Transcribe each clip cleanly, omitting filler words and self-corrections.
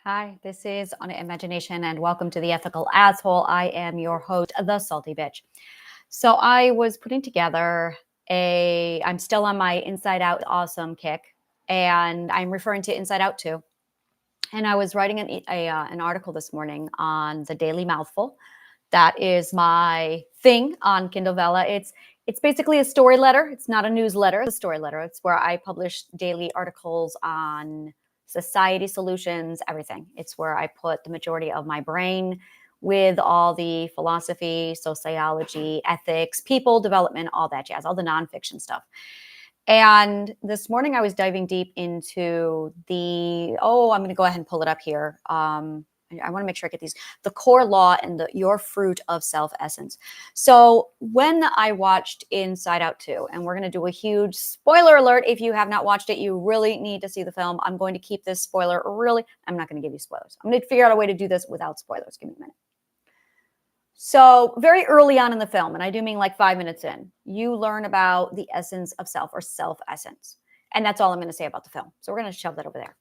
Hi, this is On Imagination, and welcome to The Ethical Asshole. I am your host, The Salty Bitch. So I was putting together I'm still on my Inside Out awesome kick, and I'm referring to Inside Out 2. And I was writing an article this morning on the Daily Mouthful. That is my thing on Kindle Vella. It's basically a story letter. It's not a newsletter. It's a story letter. It's where I publish daily articles on society solutions, everything. It's where I put the majority of my brain with all the philosophy, sociology, ethics, people development, all that jazz, all the nonfiction stuff. And this morning I was diving deep into I'm going to go ahead and pull it up here. I want to make sure I get the core law and your fruit of self-essence. So when I watched Inside Out 2, and we're going to do a huge spoiler alert. If you have not watched it, you really need to see the film. I'm going to keep this spoiler I'm not going to give you spoilers. I'm going to figure out a way to do this without spoilers. Give me a minute. So very early on in the film, and I do mean like 5 minutes in, you learn about the essence of self or self-essence. And that's all I'm going to say about the film. So we're going to shove that over there.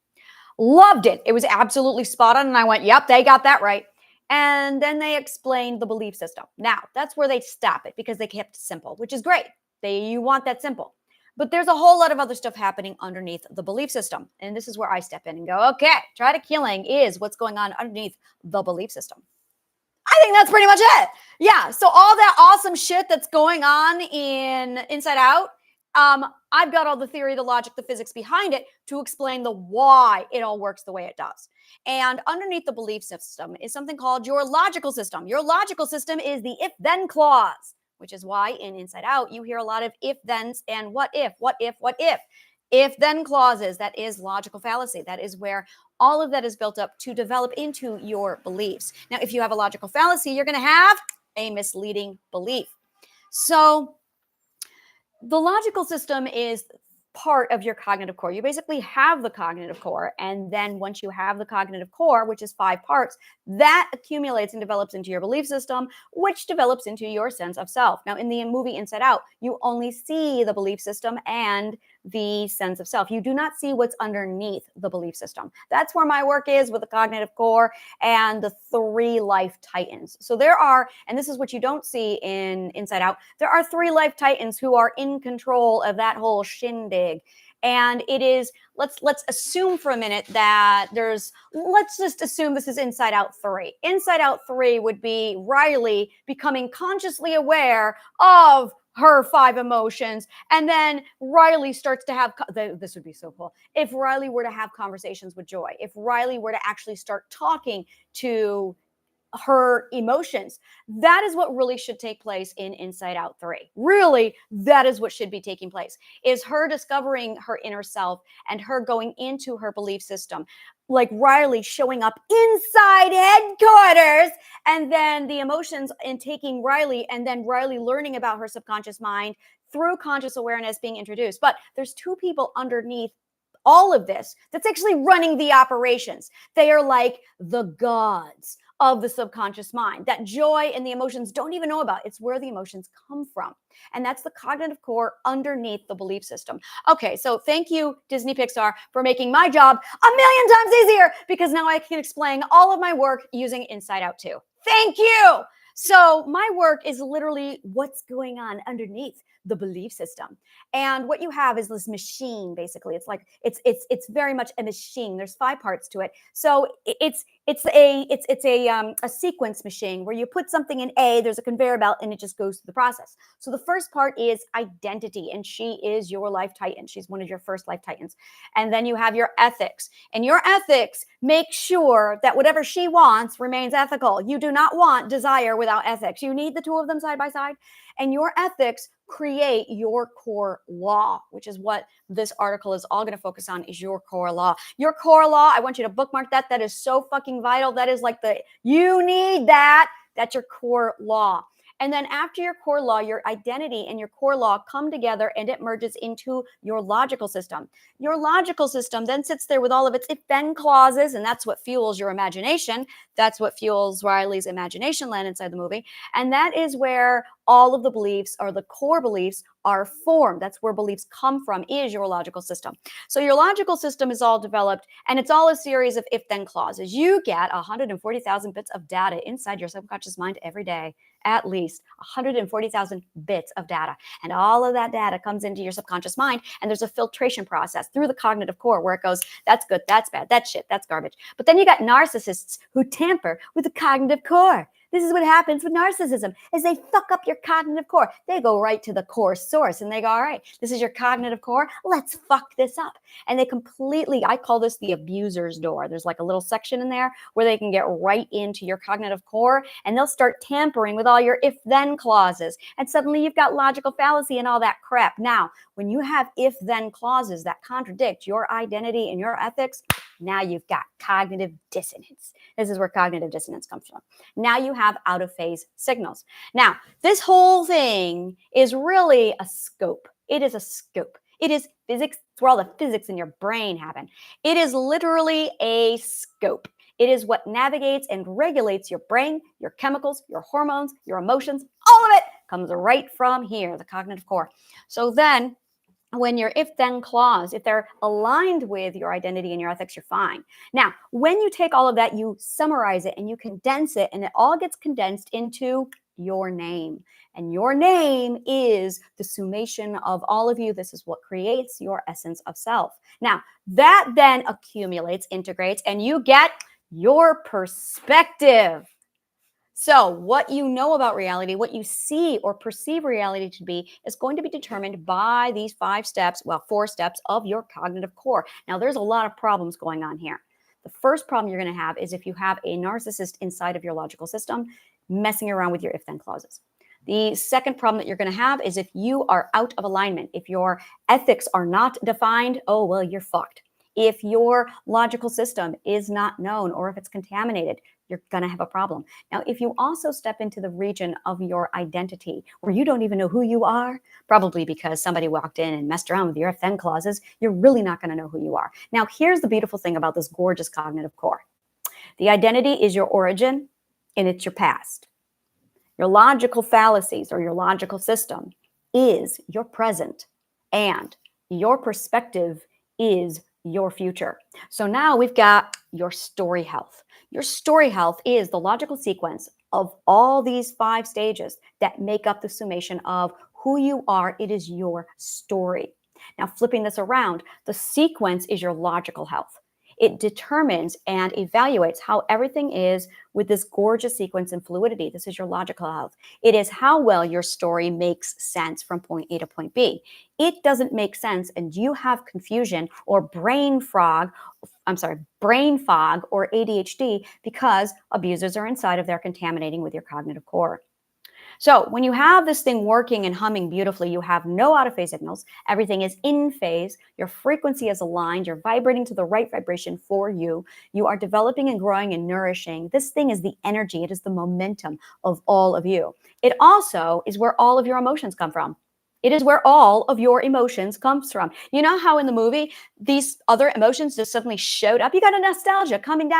Loved it. It was absolutely spot on. And I went, yep, they got that right. And then they explained the belief system. Now, that's where they stop it because they kept it simple, which is great. You want that simple. But there's a whole lot of other stuff happening underneath the belief system. And this is where I step in and go, okay, try to killing is what's going on underneath the belief system. I think that's pretty much it. Yeah. So all that awesome shit that's going on in Inside Out, I've got all the theory, the logic, the physics behind it to explain the why it all works the way it does. And underneath the belief system is something called your logical system. Your logical system is the if-then clause, which is why in Inside Out, you hear a lot of if-thens and what if. If-then clauses, that is logical fallacy. That is where all of that is built up to develop into your beliefs. Now, if you have a logical fallacy, you're going to have a misleading belief. So the logical system is part of your cognitive core. You basically have the cognitive core. And then once you have the cognitive core, which is 5 parts, that accumulates and develops into your belief system, which develops into your sense of self. Now, in the movie Inside Out, you only see the belief system and the sense of self. You do not see what's underneath the belief system. That's where my work is with the cognitive core and the 3 life titans. So there are, and this is what you don't see in Inside Out, there are 3 life titans who are in control of that whole shindig. And it is, let's assume for a minute that let's just assume this is Inside Out 3. Inside Out 3 would be Riley becoming consciously aware of her 5 emotions. And then Riley starts to have, this would be so cool. If Riley were to have conversations with Joy, if Riley were to actually start talking to her emotions, that is what really should take place in Inside Out 3. Really, that is what should be taking place, is her discovering her inner self and her going into her belief system, like Riley showing up inside headquarters, and then the emotions and taking Riley, and then Riley learning about her subconscious mind through conscious awareness being introduced. But there's 2 people underneath all of this that's actually running the operations. They are like the gods of the subconscious mind that Joy and the emotions don't even know about. It's where the emotions come from. And that's the cognitive core underneath the belief system. Okay, so thank you, Disney Pixar, for making my job a million times easier, because now I can explain all of my work using Inside Out 2. Thank you. So my work is literally what's going on underneath the belief system. And what you have is this machine, basically. It's like, it's very much a machine. There's 5 parts to it. So it's a sequence machine where you put something in A, there's a conveyor belt, and it just goes through the process. So the first part is identity, and she is your life titan. She's one of your first life titans. And then you have your ethics, and your ethics make sure that whatever she wants remains ethical. You do not want desire without ethics. You need the 2 of them side by side. And your ethics create your core law, which is what this article is all going to focus on, is your core law. Your core law, I want you to bookmark that. That is so fucking vital. That is like you need that. That's your core law. And then after your core law, your identity and your core law come together, and it merges into your logical system. Your logical system then sits there with all of its if-then clauses, and that's what fuels your imagination. That's what fuels Riley's imagination land inside the movie. And that is where all of the beliefs, or the core beliefs, are formed. That's where beliefs come from, is your logical system. So your logical system is all developed, and it's all a series of if-then clauses. You get 140,000 bits of data inside your subconscious mind every day, at least 140,000 bits of data. And all of that data comes into your subconscious mind, and there's a filtration process through the cognitive core where it goes, that's good, that's bad, that's shit, that's garbage. But then you got narcissists who tamper with the cognitive core. This is what happens with narcissism, is they fuck up your cognitive core. They go right to the core source and they go, all right, this is your cognitive core. Let's fuck this up. And they completely, I call this the abuser's door. There's like a little section in there where they can get right into your cognitive core, and they'll start tampering with all your if-then clauses. And suddenly you've got logical fallacy and all that crap. Now, when you have if-then clauses that contradict your identity and your ethics, now you've got cognitive dissonance. This is where cognitive dissonance comes from. Now you have out of phase signals. Now, this whole thing is really a scope. It is a scope. It is physics. It's where all the physics in your brain happen. It is literally a scope. It is what navigates and regulates your brain, your chemicals, your hormones, your emotions. All of it comes right from here, the cognitive core. So then, when your if-then clause, if they're aligned with your identity and your ethics, you're fine. Now, when you take all of that, you summarize it and you condense it, and it all gets condensed into your name. And your name is the summation of all of you. This is what creates your essence of self. Now, that then accumulates, integrates, and you get your perspective. So what you know about reality, what you see or perceive reality to be, is going to be determined by these 4 steps of your cognitive core. Now, there's a lot of problems going on here. The first problem you're going to have is if you have a narcissist inside of your logical system messing around with your if-then clauses. The second problem that you're going to have is if you are out of alignment, if your ethics are not defined, oh, well, you're fucked. If your logical system is not known, or if it's contaminated, you're going to have a problem. Now, if you also step into the region of your identity where you don't even know who you are, probably because somebody walked in and messed around with your if-then clauses, you're really not going to know who you are. Now, here's the beautiful thing about this gorgeous cognitive core. The identity is your origin and it's your past. Your logical fallacies or your logical system is your present, and your perspective is your future. So now we've got your story health. Your story health is the logical sequence of all these 5 stages that make up the summation of who you are. It is your story. Now, flipping this around, the sequence is your logical health. It determines and evaluates how everything is with this gorgeous sequence and fluidity. This is your logical health. It is how well your story makes sense from point A to point B. It doesn't make sense and you have confusion or brain fog or ADHD because abusers are inside of there contaminating with your cognitive core. So when you have this thing working and humming beautifully, you have no out of phase signals. Everything is in phase. Your frequency is aligned. You're vibrating to the right vibration for you. You are developing and growing and nourishing. This thing is the energy. It is the momentum of all of you. It also is where all of your emotions come from. It is where all of your emotions comes from. You know how in the movie, these other emotions just suddenly showed up? You got a nostalgia coming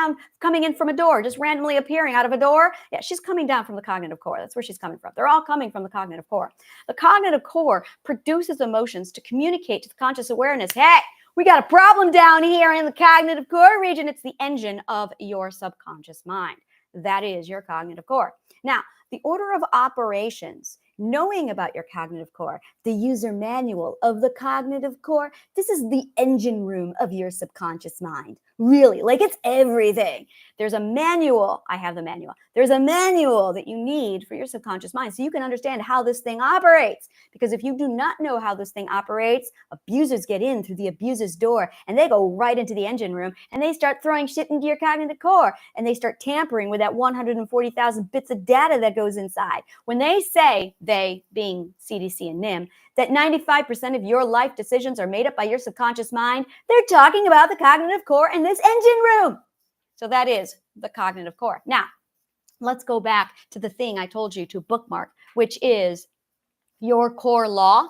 in from a door, just randomly appearing out of a door. Yeah, she's coming down from the cognitive core. That's where she's coming from. They're all coming from the cognitive core. The cognitive core produces emotions to communicate to the conscious awareness, hey, we got a problem down here in the cognitive core region. It's the engine of your subconscious mind. That is your cognitive core. Now, the order of operations, knowing about your cognitive core, the user manual of the cognitive core, this is the engine room of your subconscious mind. Really, like it's everything. There's a manual. I have the manual. There's a manual that you need for your subconscious mind so you can understand how this thing operates. Because if you do not know how this thing operates, abusers get in through the abuser's door and they go right into the engine room and they start throwing shit into your cognitive core and they start tampering with that 140,000 bits of data that goes inside. When they say, they being CDC and NIM, that 95% of your life decisions are made up by your subconscious mind, they're talking about the cognitive core in this engine room. So that is the cognitive core. Now, let's go back to the thing I told you to bookmark, which is your core law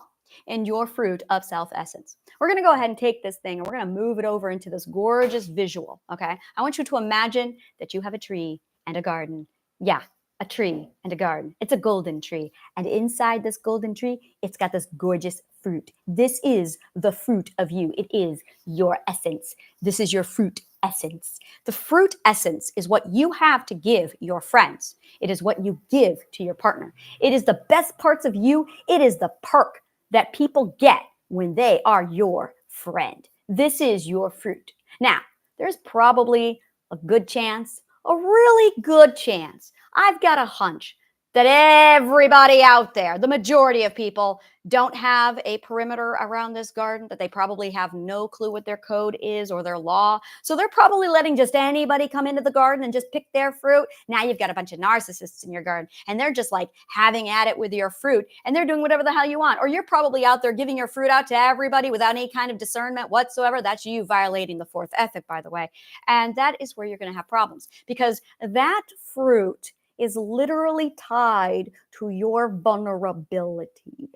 and your fruit of self-essence. We're going to go ahead and take this thing and we're going to move it over into this gorgeous visual, okay? I want you to imagine that you have a tree and a garden. Yeah, a tree and a garden. It's a golden tree. And inside this golden tree, it's got this gorgeous fruit. This is the fruit of you. It is your essence. This is your fruit essence. The fruit essence is what you have to give your friends. It is what you give to your partner. It is the best parts of you. It is the perk that people get when they are your friend. This is your fruit. Now, there's probably a good chance, a really good chance, I've got a hunch that everybody out there, the majority of people, don't have a perimeter around this garden, that they probably have no clue what their code is or their law. So they're probably letting just anybody come into the garden and just pick their fruit. Now you've got a bunch of narcissists in your garden, and they're just like having at it with your fruit, and they're doing whatever the hell you want. Or you're probably out there giving your fruit out to everybody without any kind of discernment whatsoever. That's you violating the fourth ethic, by the way. And that is where you're going to have problems, because that fruit is literally tied to your vulnerability.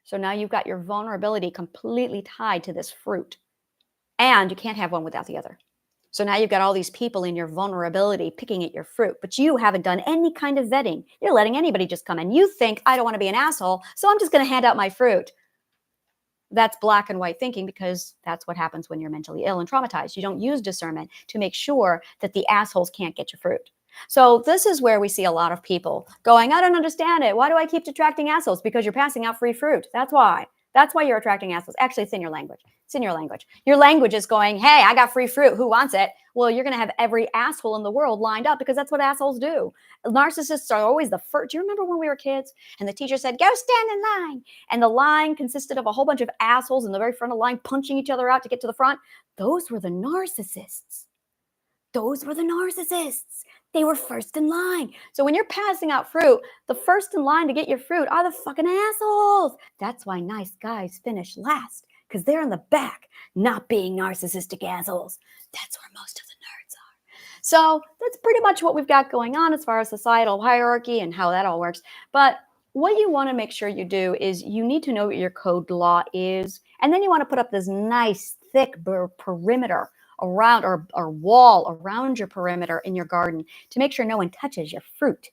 So now you've got your vulnerability completely tied to this fruit, and you can't have one without the other. So now you've got all these people in your vulnerability picking at your fruit, but you haven't done any kind of vetting. You're letting anybody just come in. You think, I don't want to be an asshole, so I'm just going to hand out my fruit. That's black and white thinking, because that's what happens when you're mentally ill and traumatized. You don't use discernment to make sure that the assholes can't get your fruit. So this is where we see a lot of people going, I don't understand it. Why do I keep attracting assholes? Because you're passing out free fruit. That's why. That's why you're attracting assholes. Actually, it's in your language. It's in your language. Your language is going, hey, I got free fruit. Who wants it? Well, you're going to have every asshole in the world lined up, because that's what assholes do. Narcissists are always the first. Do you remember when we were kids and the teacher said, go stand in line? And the line consisted of a whole bunch of assholes in the very front of the line punching each other out to get to the front. Those were the narcissists. Those were the narcissists. They were first in line. So when you're passing out fruit, the first in line to get your fruit are the fucking assholes. That's why nice guys finish last, because they're in the back, not being narcissistic assholes. That's where most of the nerds are. So that's pretty much what we've got going on as far as societal hierarchy and how that all works. But what you want to make sure you do is you need to know what your code law is. And then you want to put up this nice, thick perimeter around, or wall around your perimeter in your garden, to make sure no one touches your fruit.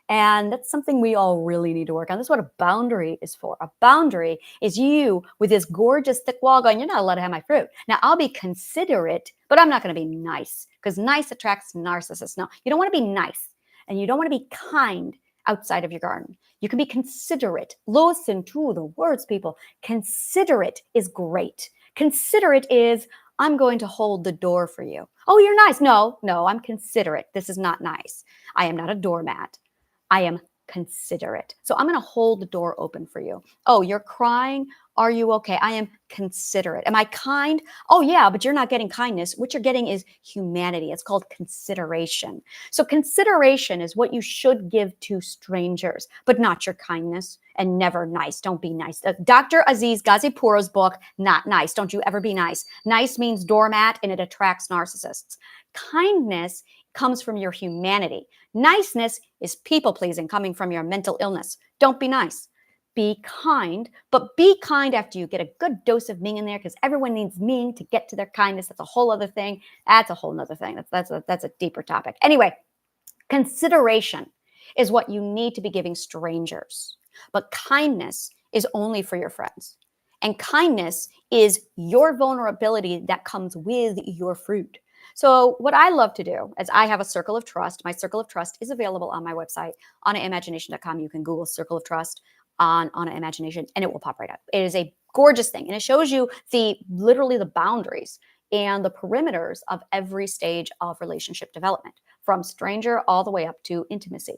And that's something we all really need to work on. That's what a boundary is for. A boundary is you with this gorgeous thick wall going, you're not allowed to have my fruit. Now, I'll be considerate, but I'm not going to be nice, because nice attracts narcissists. No, you don't want to be nice, and you don't want to be kind outside of your garden. You can be considerate. Listen to the words, people. Considerate is great. Considerate is, I'm going to hold the door for you. Oh, you're nice. No, I'm considerate. This is not nice. I am not a doormat. I am considerate. So I'm going to hold the door open for you. Oh, you're crying. Are you okay? I am considerate. Am I kind? Oh, yeah, but you're not getting kindness. What you're getting is humanity. It's called consideration. So consideration is what you should give to strangers, but not your kindness, and never nice. Don't be nice. Dr. Aziz Ghazipour's book, Not Nice. Don't you ever be nice. Nice means doormat, and it attracts narcissists. Kindness comes from your humanity. Niceness is people-pleasing, coming from your mental illness. Don't be nice. Be kind, but be kind after you get a good dose of Ming in there, because everyone needs Ming to get to their kindness. That's a whole other thing. That's a whole nother thing. That's a deeper topic. Anyway, consideration is what you need to be giving strangers, but kindness is only for your friends. And kindness is your vulnerability that comes with your fruit. So what I love to do is, I have a circle of trust. My circle of trust is available on my website, onaimagination.com. You can Google circle of trust on Imagination, and it will pop right up. It is a gorgeous thing, and it shows you literally the boundaries and the perimeters of every stage of relationship development, from stranger all the way up to intimacy.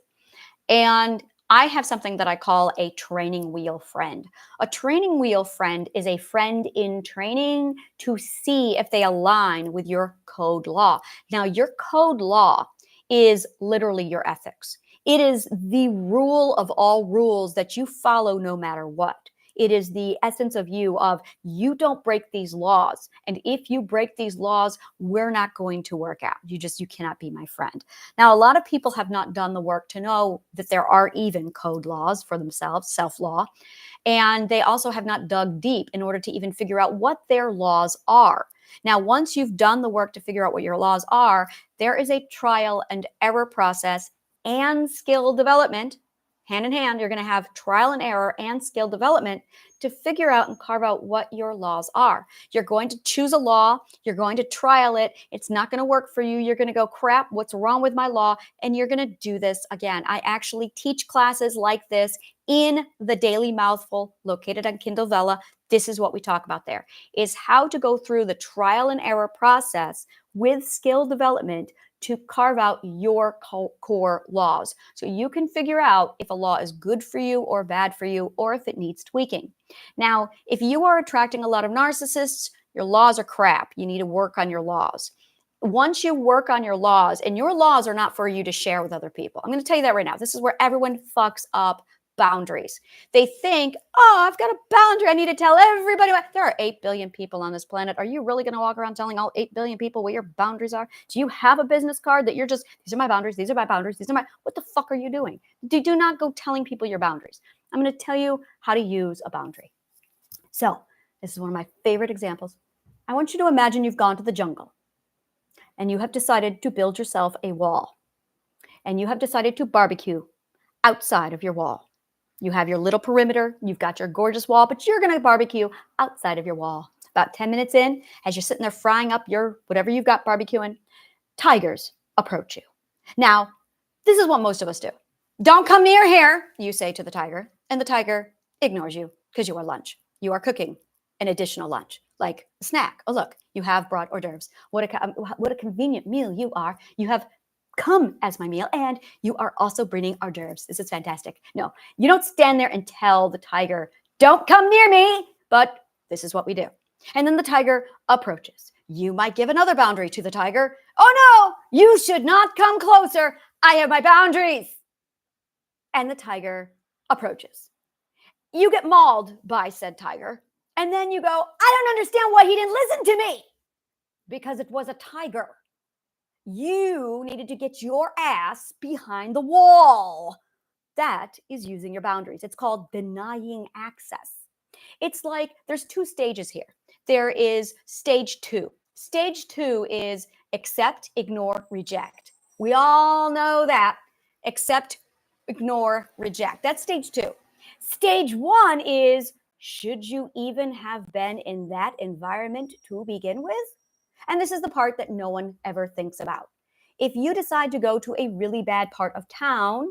And I have something that I call a training wheel friend. A training wheel friend is a friend in training to see if they align with your code law. Now, your code law is literally your ethics. It is the rule of all rules that you follow no matter what. It is the essence of you don't break these laws. And if you break these laws, we're not going to work out. You cannot be my friend. Now, a lot of people have not done the work to know that there are even code laws for themselves, self-law. And they also have not dug deep in order to even figure out what their laws are. Now, once you've done the work to figure out what your laws are, there is a trial and error process and skill development. Hand in hand, you're going to have trial and error and skill development to figure out and carve out what your laws are. You're going to choose a law. You're going to trial it. It's not going to work for you. You're going to go, crap, what's wrong with my law? And you're going to do this again. I actually teach classes like this in the Daily Mouthful located on Kindle Vella. This is what we talk about there, is how to go through the trial and error process with skill development to carve out your core laws. So you can figure out if a law is good for you or bad for you, or if it needs tweaking. Now, if you are attracting a lot of narcissists, your laws are crap. You need to work on your laws. Once you work on your laws, and your laws are not for you to share with other people. I'm going to tell you that right now. This is where everyone fucks up boundaries. They think, oh, I've got a boundary. I need to tell everybody. There are 8 billion people on this planet. Are you really going to walk around telling all 8 billion people what your boundaries are? Do you have a business card that you're just, these are my boundaries, these are my boundaries, these are my, what the fuck are you doing? Do not go telling people your boundaries. I'm going to tell you how to use a boundary. So this is one of my favorite examples. I want you to imagine you've gone to the jungle and you have decided to build yourself a wall, and you have decided to barbecue outside of your wall. You have your little perimeter, you've got your gorgeous wall, but you're going to barbecue outside of your wall. About 10 minutes in, as you're sitting there frying up your whatever you've got barbecuing, tigers approach you. Now, this is what most of us do. Don't come near here, you say to the tiger, and the tiger ignores you because you are lunch. You are cooking an additional lunch, like a snack. Oh, look, you have brought hors d'oeuvres. What a convenient meal you are. You have come as my meal, and you are also bringing hors d'oeuvres. This is fantastic. No, you don't stand there and tell the tiger, don't come near me, but this is what we do. And then the tiger approaches. You might give another boundary to the tiger. Oh no, you should not come closer. I have my boundaries. And the tiger approaches. You get mauled by said tiger, and then you go, I don't understand why he didn't listen to me, because it was a tiger. You needed to get your ass behind the wall. That is using your boundaries. It's called denying access. It's like there's 2 stages here. There is stage 2. Stage 2 is accept, ignore, reject. We all know that. Accept, ignore, reject. That's stage 2. Stage 1 is, should you even have been in that environment to begin with? And this is the part that no one ever thinks about. If you decide to go to a really bad part of town,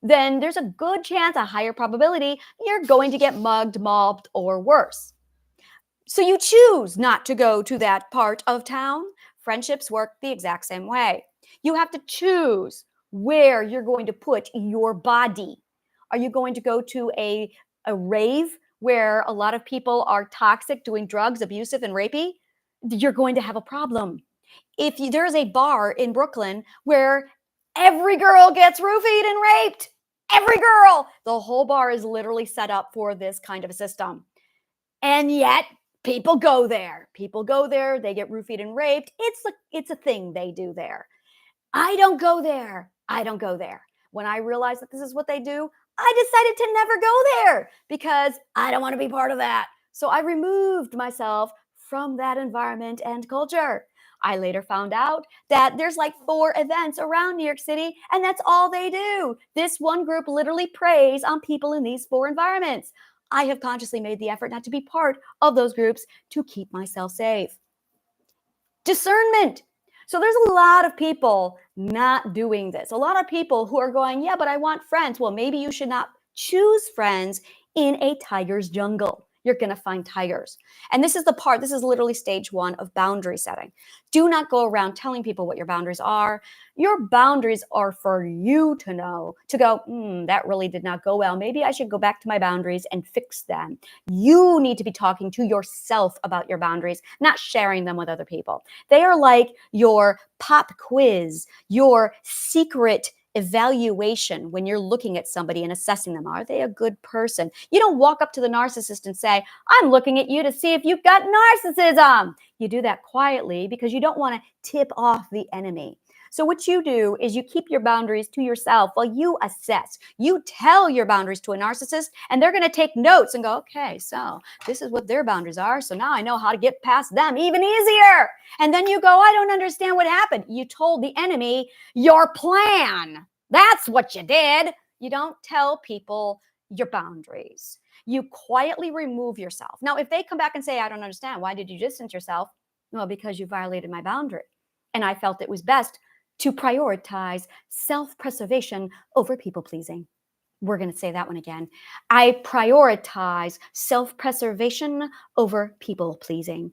then there's a good chance, a higher probability, you're going to get mugged, mobbed, or worse. So you choose not to go to that part of town. Friendships work the exact same way. You have to choose where you're going to put your body. Are you going to go to a rave where a lot of people are toxic, doing drugs, abusive, and rapey? You're going to have a problem. If there's a bar in Brooklyn where every girl gets roofied and raped, every girl, the whole bar is literally set up for this kind of a system. And yet people go there. People go there, they get roofied and raped. It's a thing they do there. I don't go there. I don't go there. When I realized that this is what they do, I decided to never go there because I don't want to be part of that. So I removed myself from that environment and culture. I later found out that there's like 4 events around New York City, and that's all they do. This one group literally preys on people in these 4 environments. I have consciously made the effort not to be part of those groups to keep myself safe. Discernment. So there's a lot of people not doing this. A lot of people who are going, yeah, but I want friends. Well, maybe you should not choose friends in a tiger's jungle. You're going to find tigers. And this is the part, this is literally stage 1 of boundary setting. Do not go around telling people what your boundaries are. Your boundaries are for you to know, to go, that really did not go well. Maybe I should go back to my boundaries and fix them. You need to be talking to yourself about your boundaries, not sharing them with other people. They are like your pop quiz, your secret evaluation when you're looking at somebody and assessing them. Are they a good person? You don't walk up to the narcissist and say, I'm looking at you to see if you've got narcissism. You do that quietly because you don't want to tip off the enemy. So what you do is you keep your boundaries to yourself while you assess. You tell your boundaries to a narcissist, and they're going to take notes and go, okay, so this is what their boundaries are. So now I know how to get past them even easier. And then you go, I don't understand what happened. You told the enemy your plan. That's what you did. You don't tell people your boundaries. You quietly remove yourself. Now, if they come back and say, I don't understand, why did you distance yourself? Well, because you violated my boundary. And I felt it was best to prioritize self-preservation over people-pleasing. We're going to say that one again. I prioritize self-preservation over people-pleasing.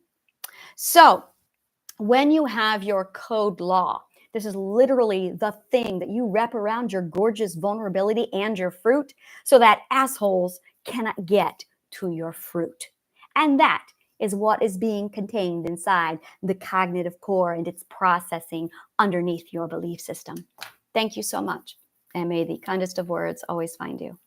So when you have your code law, this is literally the thing that you wrap around your gorgeous vulnerability and your fruit so that assholes cannot get to your fruit. And that is what is being contained inside the cognitive core and its processing underneath your belief system. Thank you so much. And may the kindest of words always find you.